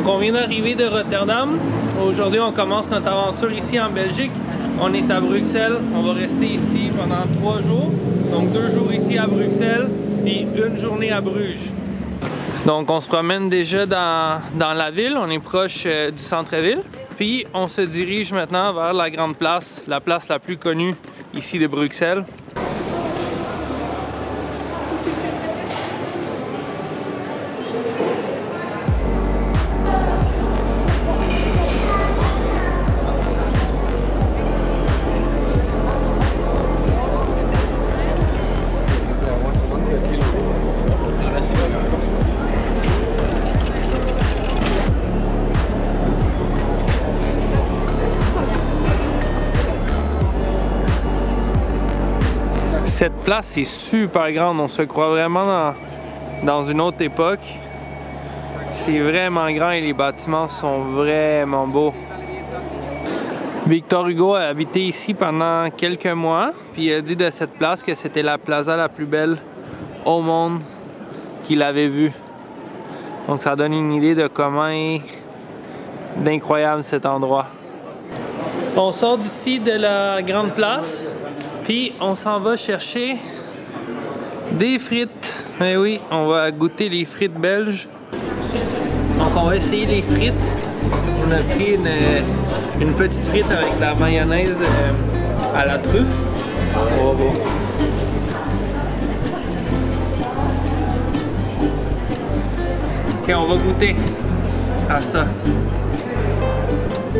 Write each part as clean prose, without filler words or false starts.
Donc on vient d'arriver de Rotterdam. Aujourd'hui on commence notre aventure ici en Belgique. On est à Bruxelles, on va rester ici pendant 3 jours. Donc 2 jours ici à Bruxelles et 1 journée à Bruges. Donc on se promène déjà dans la ville, on est proche du centre-ville. Puis on se dirige maintenant vers la grande place, la place la plus connue ici de Bruxelles. Cette place est super grande, on se croit vraiment dans une autre époque. C'est vraiment grand et les bâtiments sont vraiment beaux. Victor Hugo a habité ici pendant quelques mois, puis il a dit de cette place que c'était la plaza la plus belle au monde qu'il avait vue. Donc ça donne une idée de comment est d'incroyable cet endroit. On sort d'ici de la grande place. Puis on s'en va chercher des frites. Mais oui, on va goûter les frites belges. Donc on va essayer les frites. On a pris une petite frite avec de la mayonnaise à la truffe. On va voir. Ok, on va goûter à ça.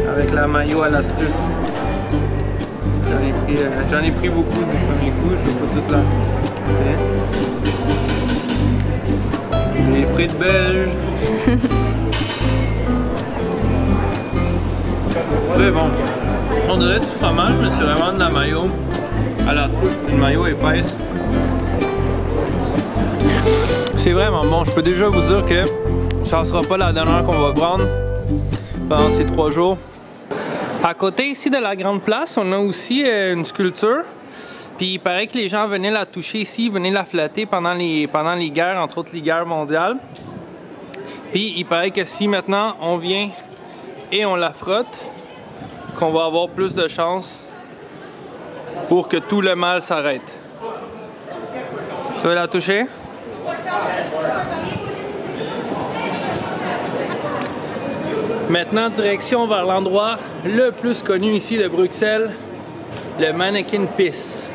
Avec la mayo à la truffe. J'en ai pris beaucoup du premier coup, je ne vais pas tout là. Les frites belges. C'est bon. On dirait du fromage, mais c'est vraiment de la mayo à la truffe, une mayo épaisse. C'est vraiment bon. Je peux déjà vous dire que ça ne sera pas la dernière qu'on va prendre pendant ces 3 jours. À côté ici de la grande place, on a aussi une sculpture. Puis il paraît que les gens venaient la toucher ici, venaient la flatter pendant les guerres, entre autres les guerres mondiales. Puis il paraît que si maintenant on vient et on la frotte, qu'on va avoir plus de chance pour que tout le mal s'arrête. Tu veux la toucher? Maintenant, direction vers l'endroit le plus connu ici de Bruxelles, le Manneken Pis.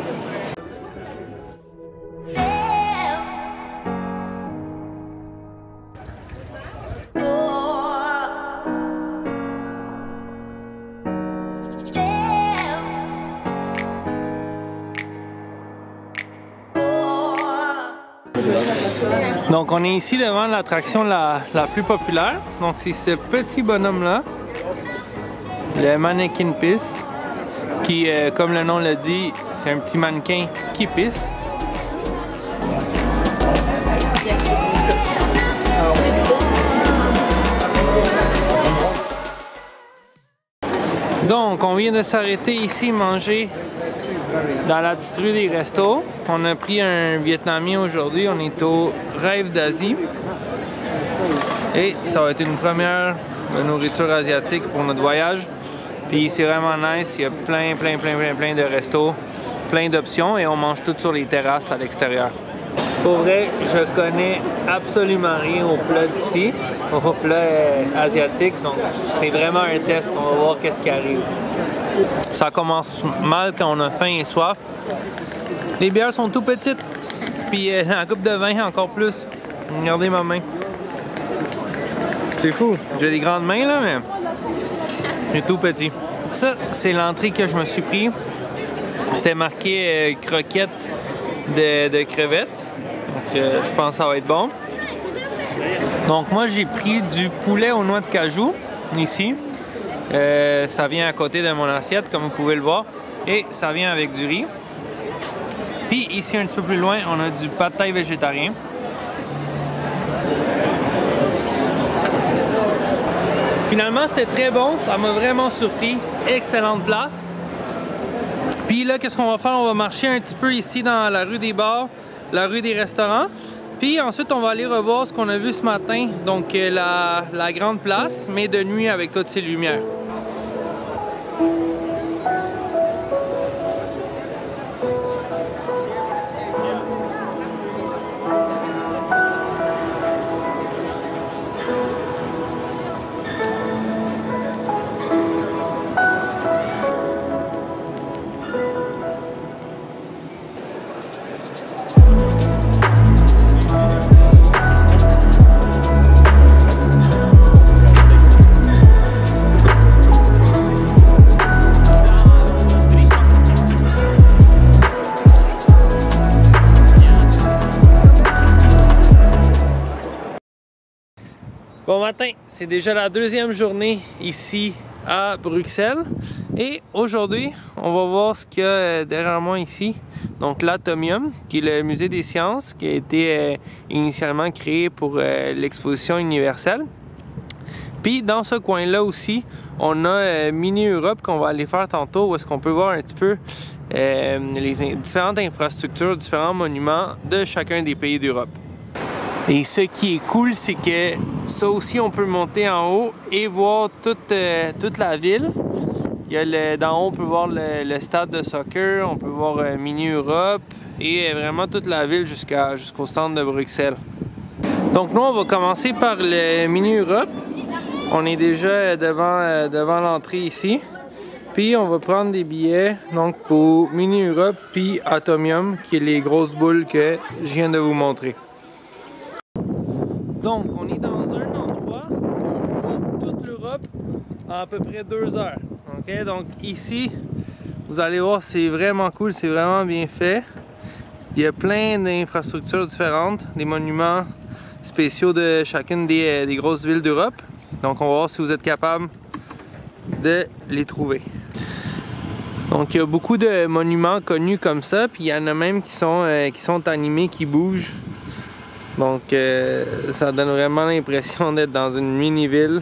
Donc on est ici devant l'attraction la plus populaire. Donc c'est ce petit bonhomme là, le Manneken Pis, qui comme le nom le dit, c'est un petit mannequin qui pisse. Donc on vient de s'arrêter ici manger dans la petite rue des restos. On a pris un vietnamien aujourd'hui, on est au Rêve d'Asie. Et ça va être une première nourriture asiatique pour notre voyage. Puis c'est vraiment nice, il y a plein de restos, plein d'options et on mange tout sur les terrasses à l'extérieur. Pour vrai, je connais absolument rien au plat d'ici, au plat asiatique, donc c'est vraiment un test, on va voir qu'est-ce qui arrive. Ça commence mal quand on a faim et soif. Les bières sont tout petites, puis la coupe de vin encore plus. Regardez ma main. C'est fou, j'ai des grandes mains là, mais j'ai tout petit. Ça, c'est l'entrée que je me suis pris. C'était marqué croquettes de crevettes. Donc je pense que ça va être bon. Donc moi j'ai pris du poulet aux noix de cajou ici. Ça vient à côté de mon assiette comme vous pouvez le voir. Et ça vient avec du riz. Puis ici un petit peu plus loin on a du pad thai végétarien. Finalement c'était très bon, ça m'a vraiment surpris. Excellente place. Puis là qu'est-ce qu'on va faire? On va marcher un petit peu ici dans la rue des bars, la rue des restaurants. Puis ensuite, on va aller revoir ce qu'on a vu ce matin, donc la grande place, mais de nuit avec toutes ces lumières. Bon matin, c'est déjà la deuxième journée ici à Bruxelles et aujourd'hui on va voir ce qu'il y a derrière moi ici, donc l'Atomium, qui est le musée des sciences qui a été initialement créé pour l'exposition universelle. Puis dans ce coin là aussi on a Mini Europe qu'on va aller faire tantôt, où est-ce qu'on peut voir un petit peu les différentes infrastructures, différents monuments de chacun des pays d'Europe. Et ce qui est cool, c'est que ça aussi, on peut monter en haut et voir toute la ville. D'en haut, on peut voir le stade de soccer, on peut voir Mini Europe et vraiment toute la ville jusqu'au centre de Bruxelles. Donc nous, on va commencer par le Mini Europe. On est déjà devant l'entrée ici. Puis on va prendre des billets donc pour Mini Europe puis Atomium, qui est les grosses boules que je viens de vous montrer. Donc, on est dans un endroit où on voit toute l'Europe en à peu près 2 heures. Okay? Donc ici, vous allez voir, c'est vraiment cool, c'est vraiment bien fait. Il y a plein d'infrastructures différentes, des monuments spéciaux de chacune des grosses villes d'Europe. Donc on va voir si vous êtes capable de les trouver. Donc il y a beaucoup de monuments connus comme ça, puis il y en a même qui sont animés, qui bougent. Donc ça donne vraiment l'impression d'être dans une mini-ville.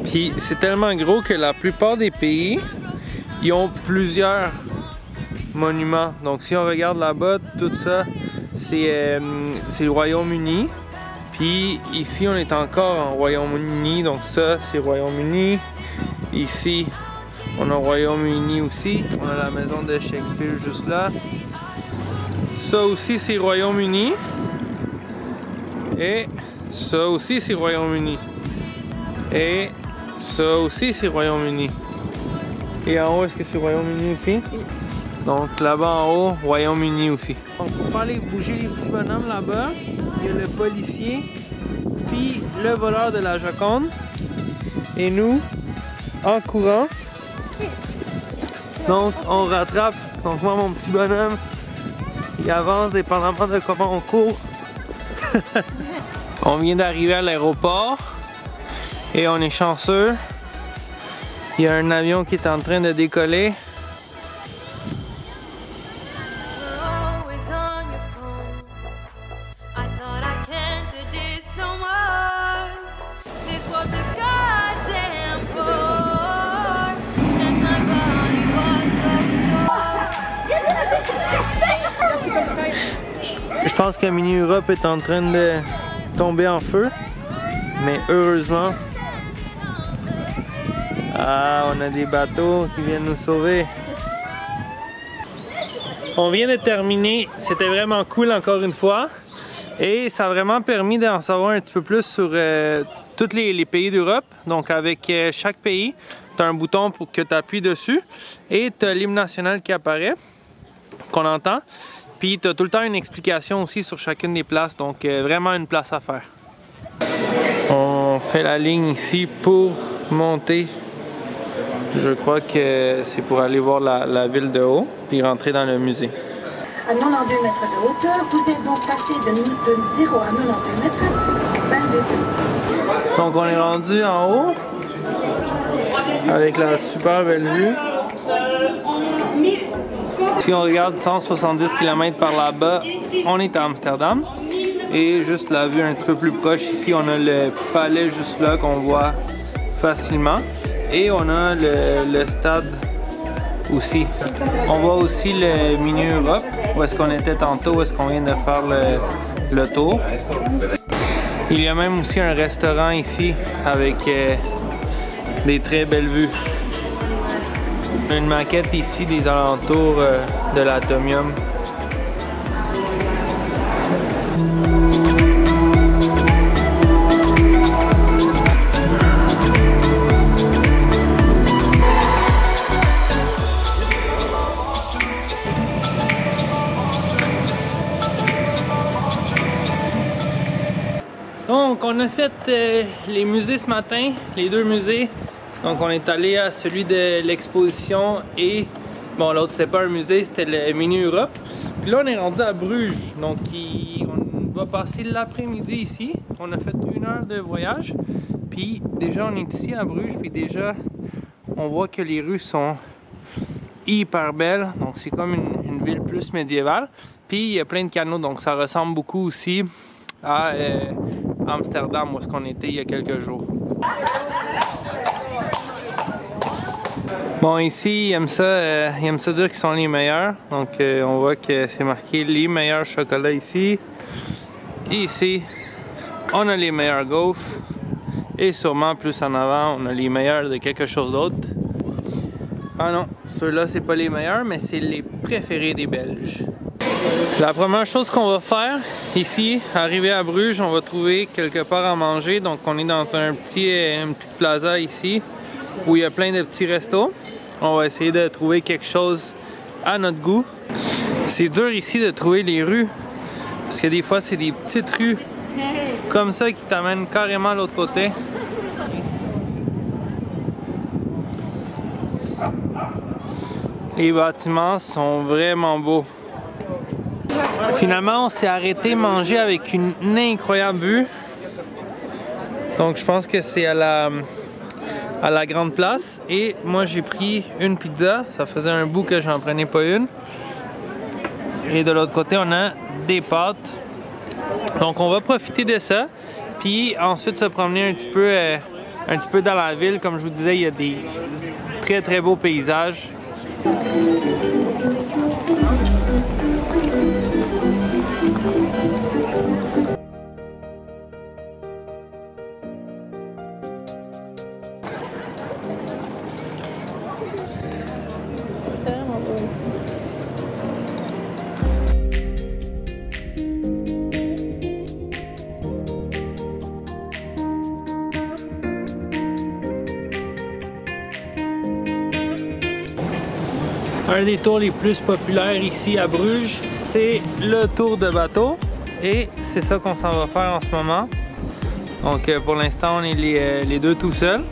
Puis c'est tellement gros que la plupart des pays, ils ont plusieurs monuments. Donc si on regarde là-bas, tout ça, c'est le Royaume-Uni. Puis ici, on est encore en Royaume-Uni. Donc ça, c'est Royaume-Uni. Ici, on a Royaume-Uni aussi. On a la maison de Shakespeare juste là. Ça aussi, c'est Royaume-Uni. Et ça aussi, c'est Royaume-Uni. Et ça aussi, c'est Royaume-Uni. Et en haut, est-ce que c'est Royaume-Uni aussi? Oui. Donc là-bas en haut, Royaume-Uni aussi. Donc pour faire bouger les petits bonhommes là-bas, il y a le policier, puis le voleur de la Joconde. Et nous, en courant, donc on rattrape. Donc moi, mon petit bonhomme, il avance dépendamment de comment on court. On vient d'arriver à l'aéroport et on est chanceux. Il y a un avion qui est en train de décoller. Je pense que Mini Europe est en train de tomber en feu, mais heureusement, on a des bateaux qui viennent nous sauver. On vient de terminer, c'était vraiment cool encore une fois, et ça a vraiment permis d'en savoir un petit peu plus sur tous les pays d'Europe. Donc avec chaque pays, tu as un bouton pour que tu appuies dessus, et tu as l'hymne national qui apparaît, qu'on entend. Puis tu as tout le temps une explication aussi sur chacune des places, donc vraiment une place à faire. On fait la ligne ici pour monter. Je crois que c'est pour aller voir la ville de haut, puis rentrer dans le musée. À 92 mètres de hauteur, vous êtes donc passé de 0 à 92 mètres, 22 secondes. Donc on est rendu en haut, avec la super belle vue. Si on regarde 170 km par là-bas, on est à Amsterdam. Et juste la vue un petit peu plus proche, ici on a le palais juste là qu'on voit facilement. Et on a le stade aussi. On voit aussi le Mini Europe, où est-ce qu'on était tantôt, où est-ce qu'on vient de faire le tour. Il y a même aussi un restaurant ici avec des très belles vues. Une maquette ici des alentours de l'Atomium. Donc on a fait les musées ce matin, les deux musées. Donc on est allé à celui de l'exposition et bon l'autre c'était pas un musée, c'était le Mini Europe. Puis là on est rendu à Bruges, donc on va passer l'après-midi ici. On a fait 1 heure de voyage, puis déjà on est ici à Bruges, puis déjà on voit que les rues sont hyper belles. Donc c'est comme une ville plus médiévale. Puis il y a plein de canaux, donc ça ressemble beaucoup aussi à Amsterdam où est-ce qu'on était il y a quelques jours. Bon, ici, ils aiment ça dire qu'ils sont les meilleurs. Donc, on voit que c'est marqué les meilleurs chocolats ici. Et ici, on a les meilleurs gaufres. Et sûrement, plus en avant, on a les meilleurs de quelque chose d'autre. Ah non, ceux-là, c'est pas les meilleurs, mais c'est les préférés des Belges. La première chose qu'on va faire ici, arrivé à Bruges, on va trouver quelque part à manger. Donc, on est dans une petite plaza ici où il y a plein de petits restos. On va essayer de trouver quelque chose à notre goût. C'est dur ici de trouver les rues parce que des fois c'est des petites rues comme ça qui t'amènent carrément à l'autre côté. Les bâtiments sont vraiment beaux. Finalement on s'est arrêté manger avec une incroyable vue. Donc je pense que c'est à la grande place et moi j'ai pris une pizza, ça faisait un bout que j'en prenais pas une. Et de l'autre côté on a des pâtes. Donc on va profiter de ça, puis ensuite se promener un petit peu dans la ville. Comme je vous disais, il y a des très très beaux paysages. Un des tours les plus populaires ici à Bruges, c'est le tour de bateau. Et c'est ça qu'on s'en va faire en ce moment. Donc pour l'instant, on est les deux tout seuls.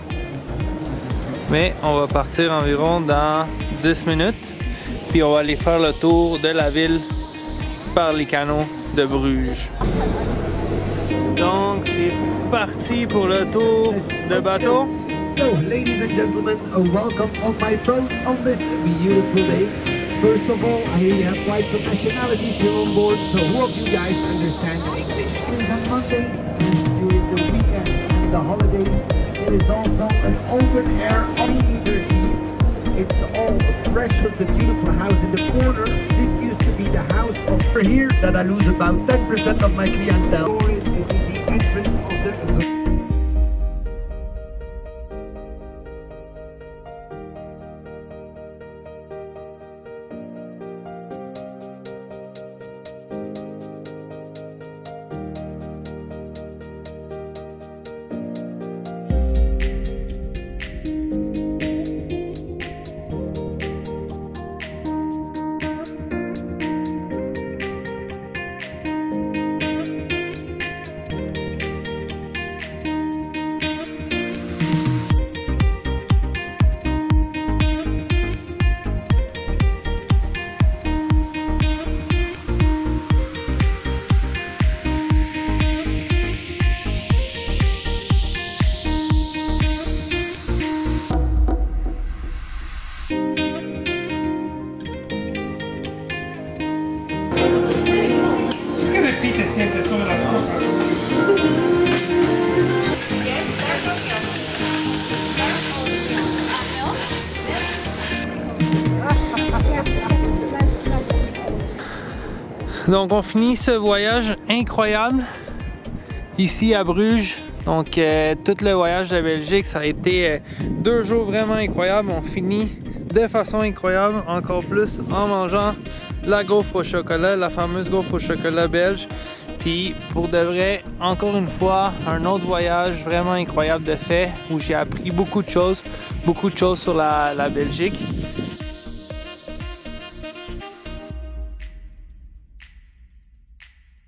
Mais on va partir environ dans 10 minutes. Puis on va aller faire le tour de la ville par les canaux de Bruges. Donc c'est parti pour le tour de bateau. So, ladies and gentlemen, welcome on my boat on this beautiful day. First of all, I have quite some nationalities here on board, so who of you guys understand English? It is on Monday, during the weekend and the holidays. It is also an open air theater. It's all fresh of the beautiful house in the corner. This used to be the house of here that I lose about 10% of my clientele. It is the entrance of the Donc on finit ce voyage incroyable ici à Bruges. Donc tout le voyage de Belgique, ça a été 2 jours vraiment incroyables. On finit de façon incroyable, encore plus en mangeant la gaufre au chocolat, la fameuse gaufre au chocolat belge. Puis pour de vrai, encore une fois, un autre voyage vraiment incroyable de fait où j'ai appris beaucoup de choses sur la Belgique.